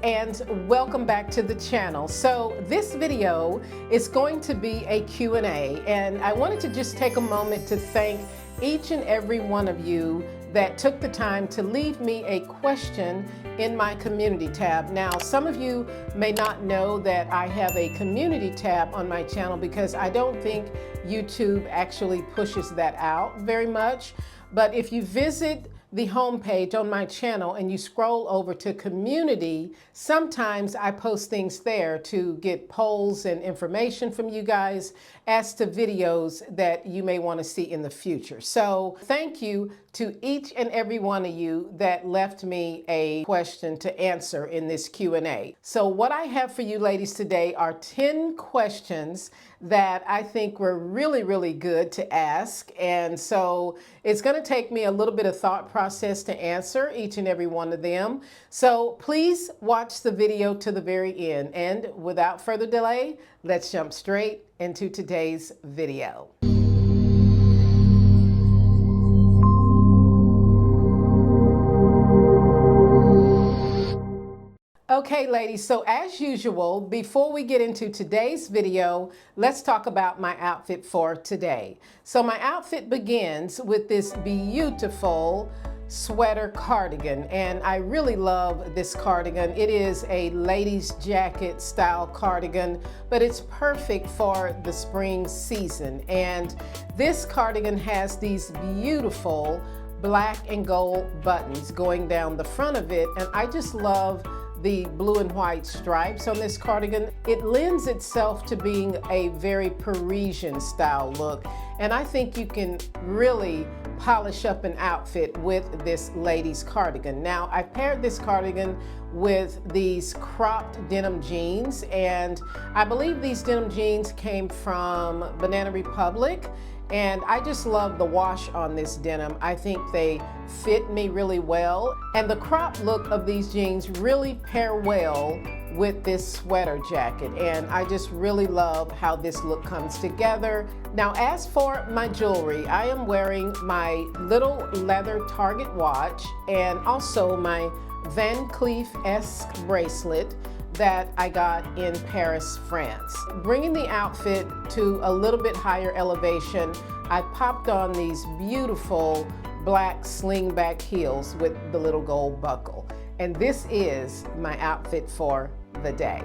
and welcome back to the channel. So this video is going to be a Q&A, and I wanted to just take a moment to thank each and every one of you that took the time to leave me a question in my community tab. Now, some of you may not know that I have a community tab on my channel because I don't think YouTube actually pushes that out very much. But if you visit the homepage on my channel and you scroll over to community, sometimes I post things there to get polls and information from you guys as to videos that you may want to see in the future. So thank you to each and every one of you that left me a question to answer in this Q&A. So what I have for you ladies today are 10 questions that I think were really good to ask. And so it's going to take me a little bit of thought process to answer each and every one of them. So please watch the video to the very end. And without further delay, let's jump straight into today's video. Okay, ladies, so as usual, before we get into today's video, let's talk about my outfit for today. So my outfit begins with this beautiful sweater cardigan, and I really love this cardigan. It is a ladies jacket style cardigan, but it's perfect for the spring season. And this cardigan has these beautiful black and gold buttons going down the front of it, and I just love the blue and white stripes on this cardigan. It lends itself to being a very Parisian style look, and I think you can really polish up an outfit with this ladies cardigan. Now, I've paired this cardigan with these cropped denim jeans, and I believe these denim jeans came from Banana Republic. And I just love the wash on this denim. I think they fit me really well. And the crop look of these jeans really pair well with this sweater jacket. And I just really love how this look comes together. Now, as for my jewelry, I am wearing my little leather Target watch and also my Van Cleef-esque bracelet that I got in Paris, France. Bringing the outfit to a little bit higher elevation, I popped on these beautiful black slingback heels with the little gold buckle. And this is my outfit for the day.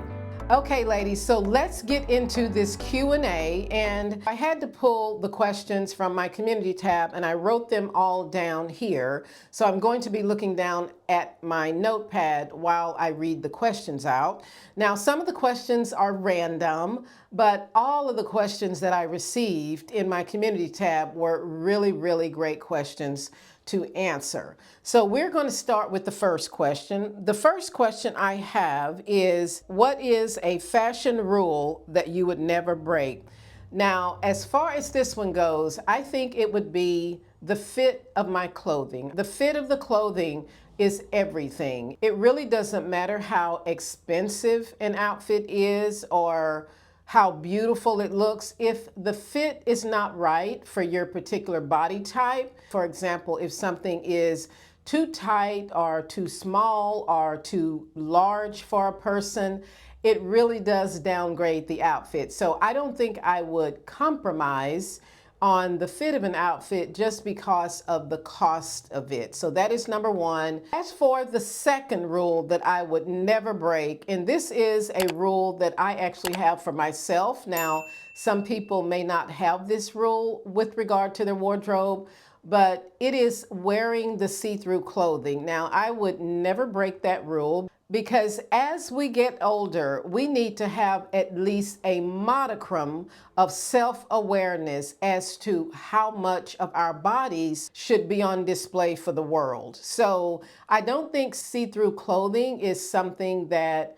Okay, ladies, so let's get into this Q&A, and I had to pull the questions from my community tab and I wrote them all down here. So I'm going to be looking down at my notepad while I read the questions out. Now, some of the questions are random, but all of the questions that I received in my community tab were really great questions to answer. So we're going to start with the first question. The first question I have is, what is a fashion rule that you would never break? Now, as far as this one goes, I think it would be the fit of my clothing. The fit of the clothing is everything. It really doesn't matter how expensive an outfit is or how beautiful it looks. If the fit is not right for your particular body type, for example, if something is too tight or too small or too large for a person, it really does downgrade the outfit. So I don't think I would compromise on the fit of an outfit just because of the cost of it. So that is number one. As for the second rule that I would never break, and this is a rule that I actually have for myself. Now, some people may not have this rule with regard to their wardrobe, but it is wearing the see-through clothing. Now, I would never break that rule, because as we get older, we need to have at least a modicum of self-awareness as to how much of our bodies should be on display for the world. So I don't think see-through clothing is something that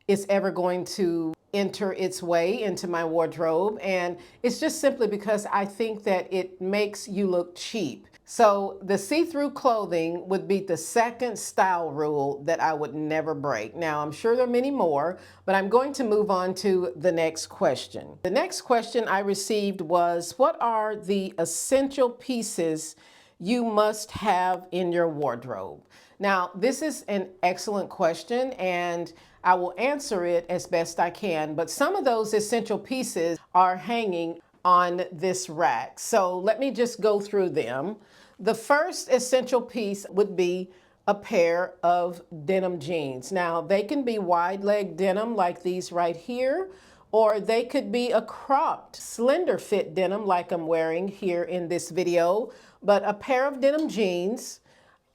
is ever going to enter its way into my wardrobe. And it's just simply because I think that it makes you look cheap. So the see-through clothing would be the second style rule that I would never break. Now, I'm sure there are many more, but I'm going to move on to the next question. The next question I received was, what are the essential pieces you must have in your wardrobe? Now, this is an excellent question, and I will answer it as best I can, but some of those essential pieces are hanging on this rack. So let me just go through them. The first essential piece would be a pair of denim jeans. Now, they can be wide leg denim like these right here, or they could be a cropped, slender fit denim like I'm wearing here in this video, but a pair of denim jeans.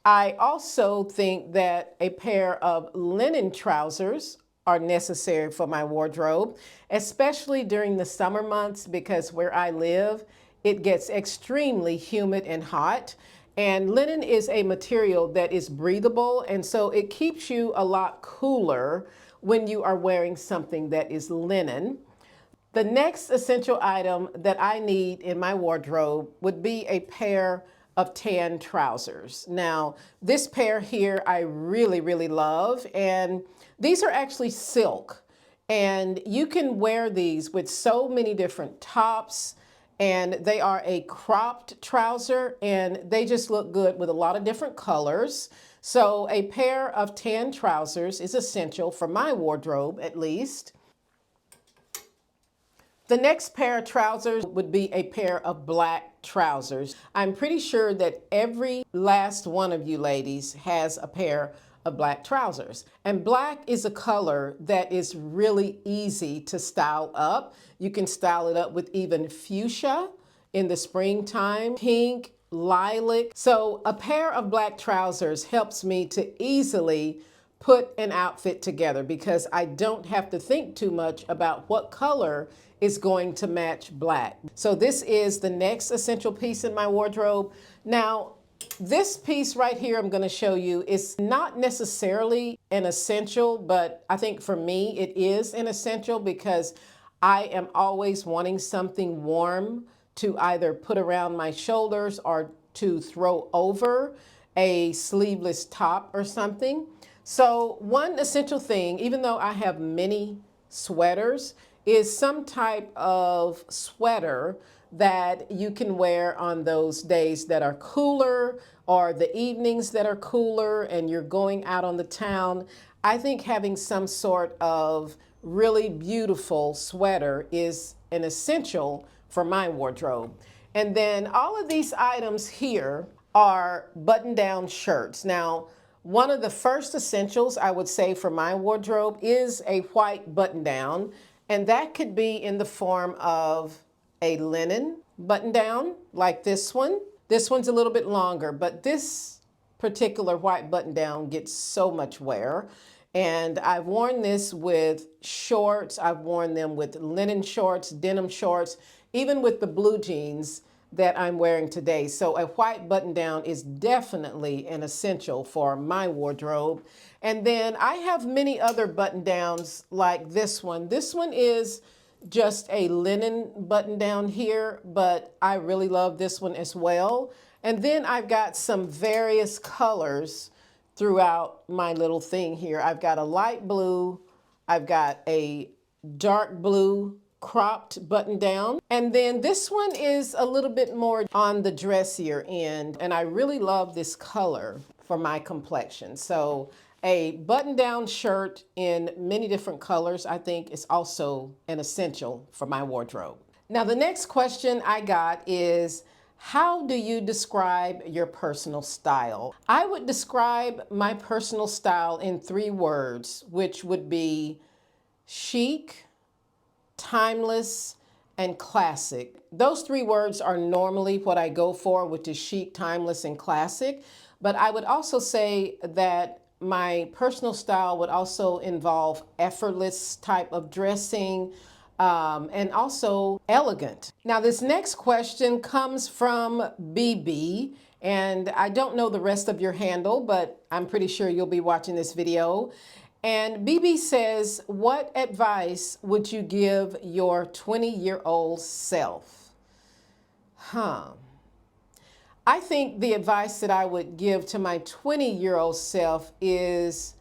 I also think that a pair of linen trousers are necessary for my wardrobe, especially during the summer months because where I live, it gets extremely humid and hot. And linen is a material that is breathable, and so it keeps you a lot cooler when you are wearing something that is linen. The next essential item that I need in my wardrobe would be a pair of tan trousers. Now, this pair here I really, really love, and these are actually silk. And you can wear these with so many different tops, and they are a cropped trouser, and they just look good with a lot of different colors. So a pair of tan trousers is essential for my wardrobe, at least. The next pair of trousers would be a pair of black trousers. I'm pretty sure that every last one of you ladies has a pair of black trousers. And black is a color that is really easy to style up. You can style it up with even fuchsia in the springtime, pink, lilac. So a pair of black trousers helps me to easily put an outfit together because I don't have to think too much about what color is going to match black. So this is the next essential piece in my wardrobe. Now, this piece right here I'm going to show you is not necessarily an essential, but I think for me it is an essential because I am always wanting something warm to either put around my shoulders or to throw over a sleeveless top or something. So one essential thing, even though I have many sweaters, is some type of sweater that you can wear on those days that are cooler or the evenings that are cooler and you're going out on the town. I think having some sort of really beautiful sweater is an essential for my wardrobe. And then all of these items here are button-down shirts. Now, one of the first essentials I would say for my wardrobe is a white button-down, and that could be in the form of a linen button-down like this one. This one's a little bit longer, but this particular white button-down gets so much wear. And I've worn this with shorts. I've worn them with linen shorts, denim shorts, even with the blue jeans that I'm wearing today. So a white button-down is definitely an essential for my wardrobe. And then I have many other button-downs like this one. This one is just a linen button-down here, but I really love this one as well. And then I've got some various colors throughout my little thing here. I've got a light blue, I've got a dark blue cropped button down. And then this one is a little bit more on the dressier end. And I really love this color for my complexion. So a button down shirt in many different colors, I think is also an essential for my wardrobe. Now, the next question I got is, how do you describe your personal style? I would describe my personal style in 3 words, which would be chic, timeless, and classic. Those 3 words are normally what I go for, which is chic, timeless, and classic. But I would also say that my personal style would also involve effortless type of dressing, and also elegant. Now, this next question comes from BB, and I don't know the rest of your handle, but I'm pretty sure you'll be watching this video. And BB says, what advice would you give your 20-year-old self? I think the advice that I would give to my 20-year-old self is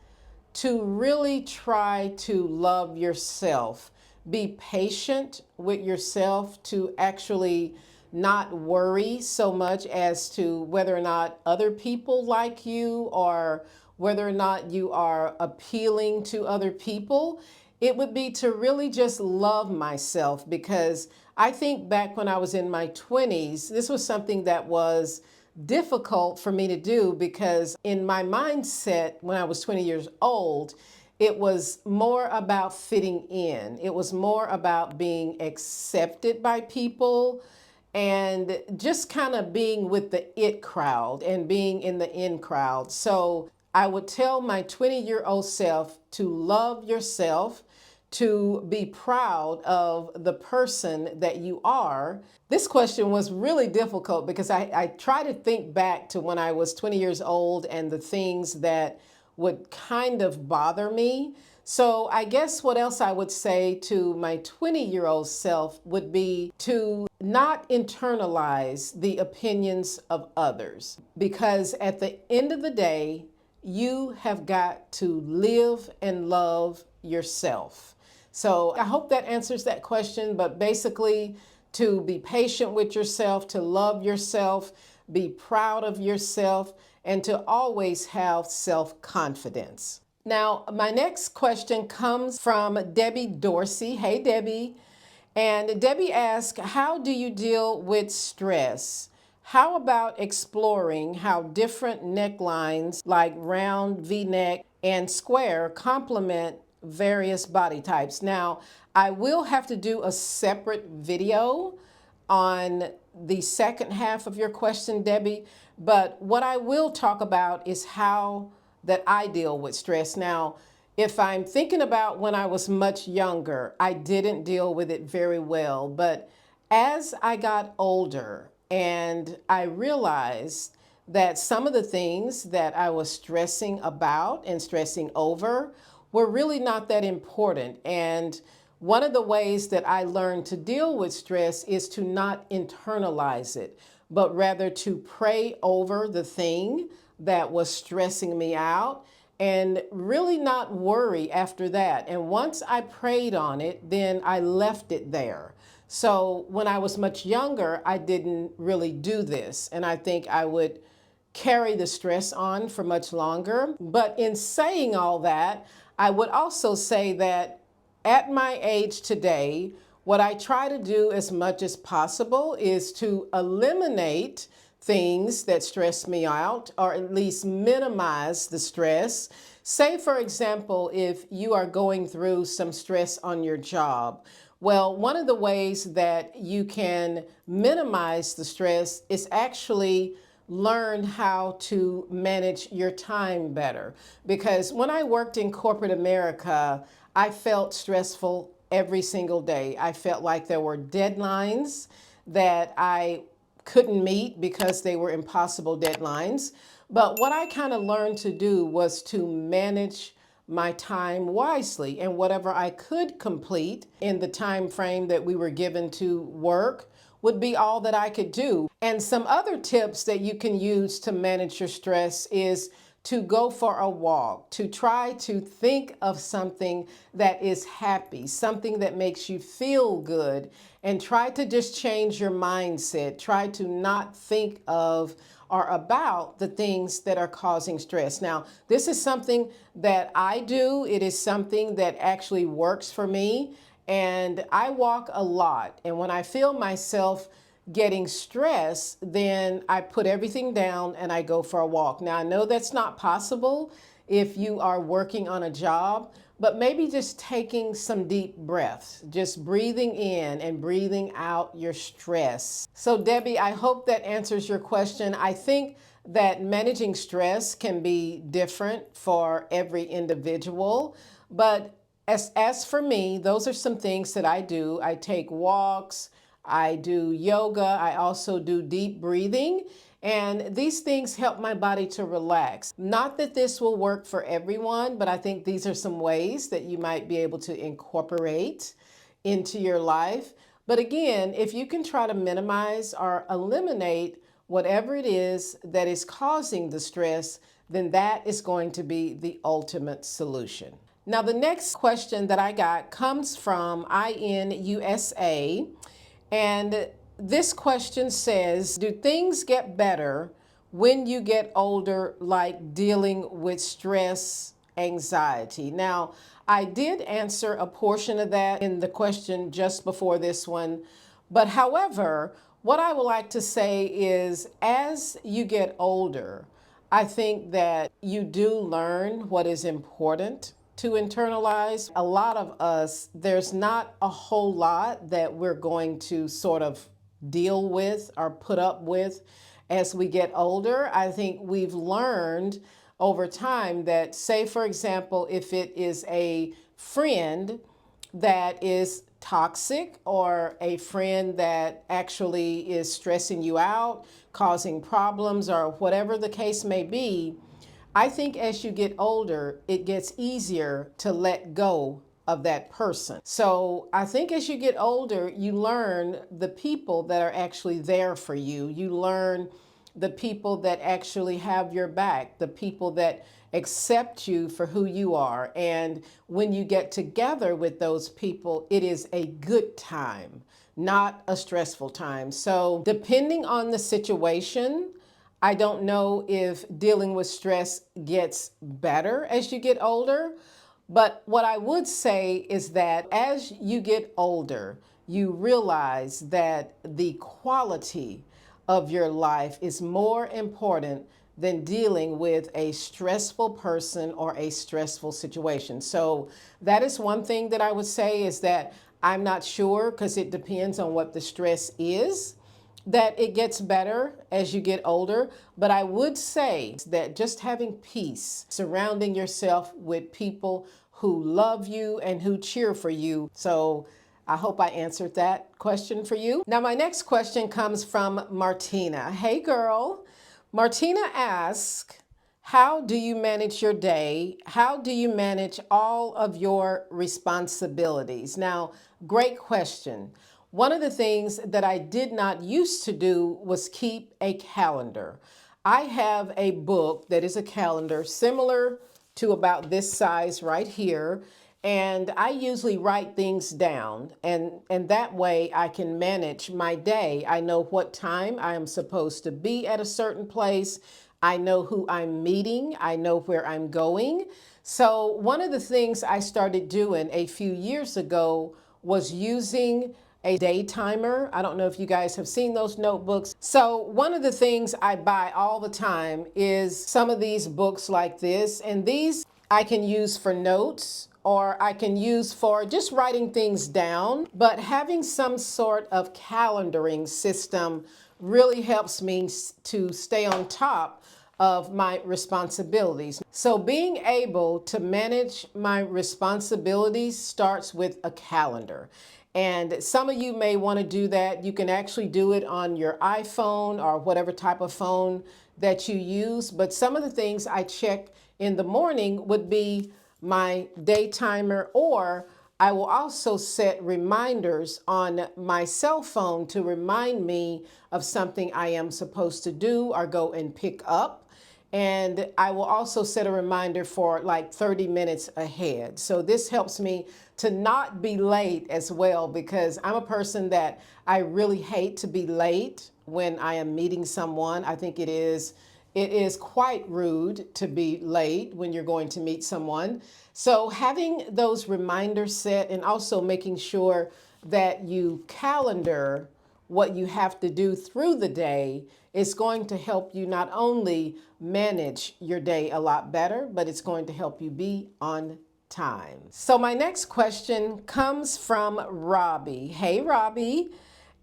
to really try to love yourself. Be patient with yourself to actually not worry so much as to whether or not other people like you or whether or not you are appealing to other people. It would be to really just love myself, because I think back when I was in my 20s, this was something that was difficult for me to do, because in my mindset when I was 20 years old, it was more about fitting in. It was more about being accepted by people and just kind of being with the it crowd and being in the in crowd. So I would tell my 20-year-old self to love yourself, to be proud of the person that you are. This question was really difficult because I try to think back to when I was 20 years old and the things that would kind of bother me. So I guess what else I would say to my 20-year-old self would be to not internalize the opinions of others, because at the end of the day, you have got to live and love yourself. So I hope that answers that question, but basically to be patient with yourself, to love yourself, be proud of yourself, and to always have self-confidence. Now, my next question comes from Debbie Dorsey. Hey, Debbie. And Debbie asks, how do you deal with stress? How about exploring how different necklines like round, V-neck, and square complement various body types? Now, I will have to do a separate video on the second half of your question, Debbie, but what I will talk about is how that I deal with stress. Now, if I'm thinking about when I was much younger, I didn't deal with it very well, but as I got older and I realized that some of the things that I was stressing about and stressing over were really not that important. And one of the ways that I learned to deal with stress is to not internalize it, but rather to pray over the thing that was stressing me out and really not worry after that. And once I prayed on it, then I left it there. So when I was much younger, I didn't really do this. And I think I would carry the stress on for much longer. But in saying all that, I would also say that at my age today, what I try to do as much as possible is to eliminate things that stress me out, or at least minimize the stress. Say, for example, if you are going through some stress on your job, well, one of the ways that you can minimize the stress is actually learn how to manage your time better. Because when I worked in corporate America, I felt stressful every single day. I felt like there were deadlines that I couldn't meet because they were impossible deadlines. But what I kind of learned to do was to manage my time wisely, and whatever I could complete in the time frame that we were given to work would be all that I could do. And some other tips that you can use to manage your stress is to go for a walk, to try to think of something that is happy, something that makes you feel good, and try to just change your mindset. Try to not think of or about the things that are causing stress. Now, this is something that I do. It is something that actually works for me. And I walk a lot. And when I feel myself getting stressed, then I put everything down and I go for a walk. Now, I know that's not possible if you are working on a job, but maybe just taking some deep breaths, just breathing in and breathing out your stress. So Debbie, I hope that answers your question. I think that managing stress can be different for every individual, but as for me, those are some things that I do. I take walks, I do yoga, I also do deep breathing, and these things help my body to relax. Not that this will work for everyone, but I think these are some ways that you might be able to incorporate into your life. But again, if you can try to minimize or eliminate whatever it is that is causing the stress, then that is going to be the ultimate solution. Now, the next question that I got comes from INUSA, and this question says, do things get better when you get older, like dealing with stress, anxiety? Now, I did answer a portion of that in the question just before this one, but however, what I would like to say is as you get older, I think that you do learn what is important to internalize. A lot of us, there's not a whole lot that we're going to sort of deal with or put up with as we get older. I think we've learned over time that, say, for example, if it is a friend that is toxic or a friend that actually is stressing you out, causing problems, or whatever the case may be, I think as you get older, it gets easier to let go of that person. So I think as you get older, you learn the people that are actually there for you. You learn the people that actually have your back, the people that accept you for who you are. And when you get together with those people, it is a good time, not a stressful time. So depending on the situation, I don't know if dealing with stress gets better as you get older, but what I would say is that as you get older, you realize that the quality of your life is more important than dealing with a stressful person or a stressful situation. So that is one thing that I would say is that I'm not sure, because it depends on what the stress is, that it gets better as you get older. But I would say that just having peace, surrounding yourself with people who love you and who cheer for you. So I hope I answered that question for you. Now, my next question comes from Martina. Hey, girl. Martina asks, how do you manage your day? How do you manage all of your responsibilities? Now, great question. One of the things that I did not used to do was keep a calendar. I have a book that is a calendar similar to about this size right here. And I usually write things down, and that way I can manage my day. I know what time I am supposed to be at a certain place. I know who I'm meeting. I know where I'm going. So one of the things I started doing a few years ago was using a day timer. I don't know if you guys have seen those notebooks. So one of the things I buy all the time is some of these books like this, and these I can use for notes, or I can use for just writing things down. But having some sort of calendaring system really helps me to stay on top of my responsibilities. So being able to manage my responsibilities starts with a calendar. And some of you may want to do that. You can actually do it on your iPhone or whatever type of phone that you use. But some of the things I check in the morning would be my day timer, or I will also set reminders on my cell phone to remind me of something I am supposed to do or go and pick up. And I will also set a reminder for like 30 minutes ahead. So this helps me to not be late as well, because I'm a person that I really hate to be late when I am meeting someone. I think it is quite rude to be late when you're going to meet someone. So having those reminders set, and also making sure that you calendar what you have to do through the day, is going to help you not only manage your day a lot better, but it's going to help you be on time. So my next question comes from Robbie. Hey, Robbie.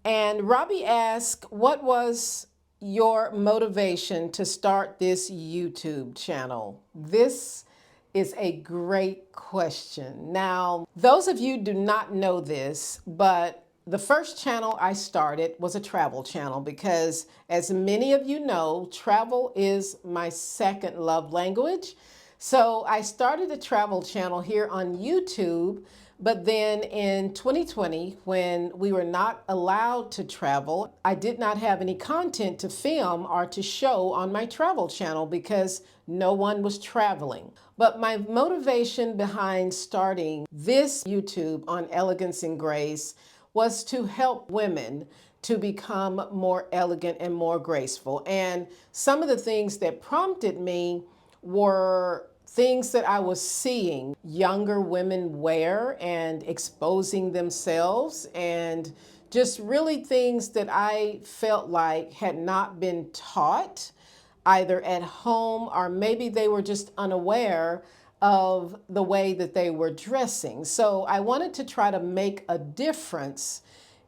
And Robbie asked, what was your motivation to start this YouTube channel? This is a great question. Now, those of you do not know this, but the first channel I started was a travel channel because, as many of you know, travel is my second love language. So I started a travel channel here on YouTube, but then in 2020, when we were not allowed to travel, I did not have any content to film or to show on my travel channel because no one was traveling. But my motivation behind starting this YouTube on Elegance and Grace was to help women to become more elegant and more graceful. And some of the things that prompted me were things that I was seeing younger women wear and exposing themselves, and just really things that I felt like had not been taught either at home, or maybe they were just unaware of the way that they were dressing. So I wanted to try to make a difference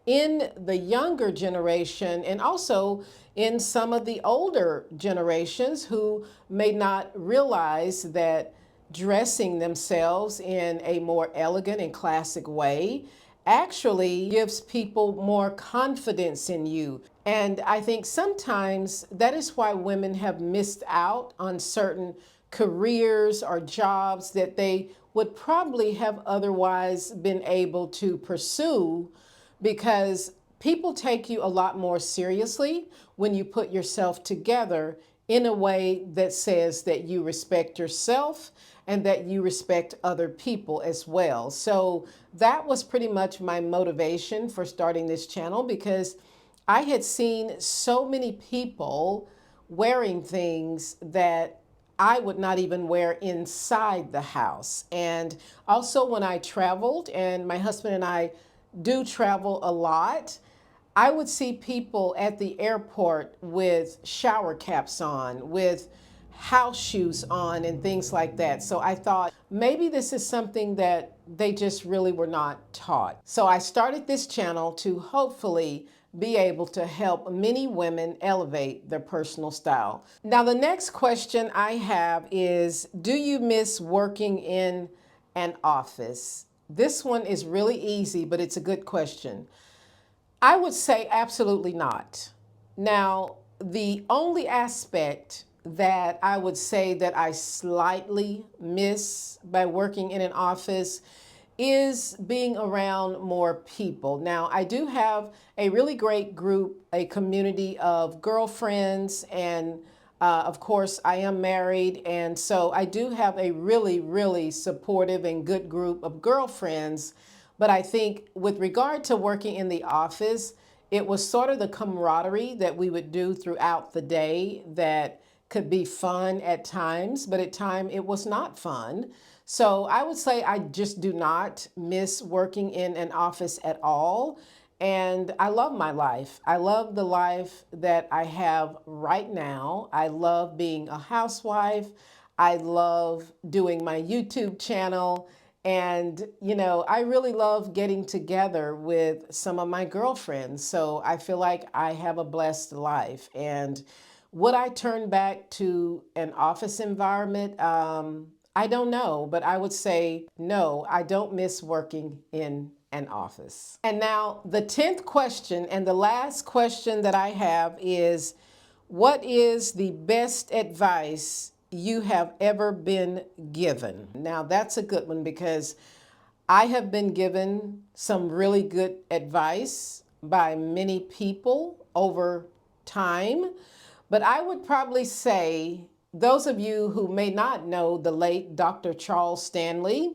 in the younger generation, and also in some of the older generations who may not realize that dressing themselves in a more elegant and classic way actually gives people more confidence in you. And I think sometimes that is why women have missed out on certain careers or jobs that they would probably have otherwise been able to pursue, because people take you a lot more seriously when you put yourself together in a way that says that you respect yourself and that you respect other people as well. So that was pretty much my motivation for starting this channel, because I had seen so many people wearing things that I would not even wear inside the house. And also when I traveled, and my husband and I do travel a lot, I would see people at the airport with shower caps on, with house shoes on, and things like that. So I thought maybe this is something that they just really were not taught. So I started this channel to hopefully be able to help many women elevate their personal style. Now, the next question I have is, do you miss working in an office? This one is really easy, but it's a good question. I would say absolutely not. Now, the only aspect that I would say that I slightly miss by working in an office is being around more people. Now, I do have a really great group, a community of girlfriends, and of course, I am married, and so I do have a really, really supportive and good group of girlfriends. But I think with regard to working in the office, it was sort of the camaraderie that we would do throughout the day that could be fun at times, but at times it was not fun. So I would say I just do not miss working in an office at all. And I love my life. I love the life that I have right now. I love being a housewife. I love doing my YouTube channel. And, you know, I really love getting together with some of my girlfriends. So I feel like I have a blessed life. And would I turn back to an office environment? I don't know, but I would say no, I don't miss working in an office. And now the 10th question and the last question that I have is, what is the best advice you have ever been given? Now that's a good one, because I have been given some really good advice by many people over time, but I would probably say, those of you who may not know the late Dr. Charles Stanley,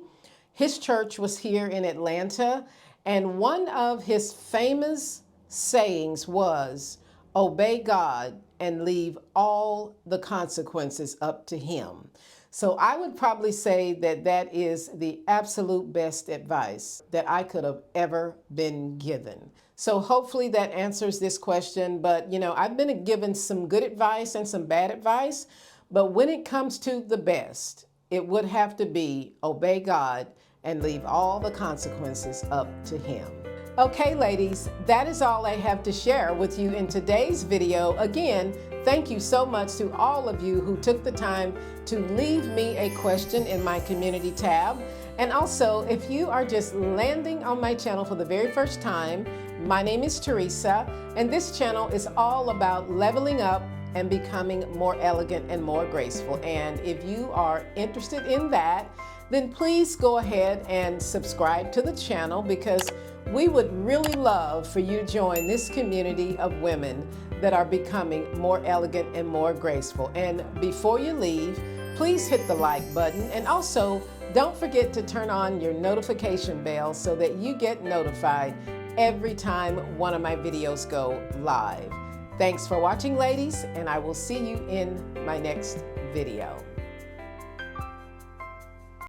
his church was here in Atlanta, and one of his famous sayings was, obey God and leave all the consequences up to Him. So I would probably say that that is the absolute best advice that I could have ever been given. So hopefully that answers this question. But, you know, I've been given some good advice and some bad advice. But when it comes to the best, it would have to be obey God and leave all the consequences up to Him. Okay, ladies, that is all I have to share with you in today's video. Again, thank you so much to all of you who took the time to leave me a question in my community tab. And also, if you are just landing on my channel for the very first time, my name is Teresa, and this channel is all about leveling up and becoming more elegant and more graceful. And if you are interested in that, then please go ahead and subscribe to the channel, because we would really love for you to join this community of women that are becoming more elegant and more graceful. And before you leave, please hit the like button, and also don't forget to turn on your notification bell so that you get notified every time one of my videos go live. Thanks for watching, ladies, and I will see you in my next video.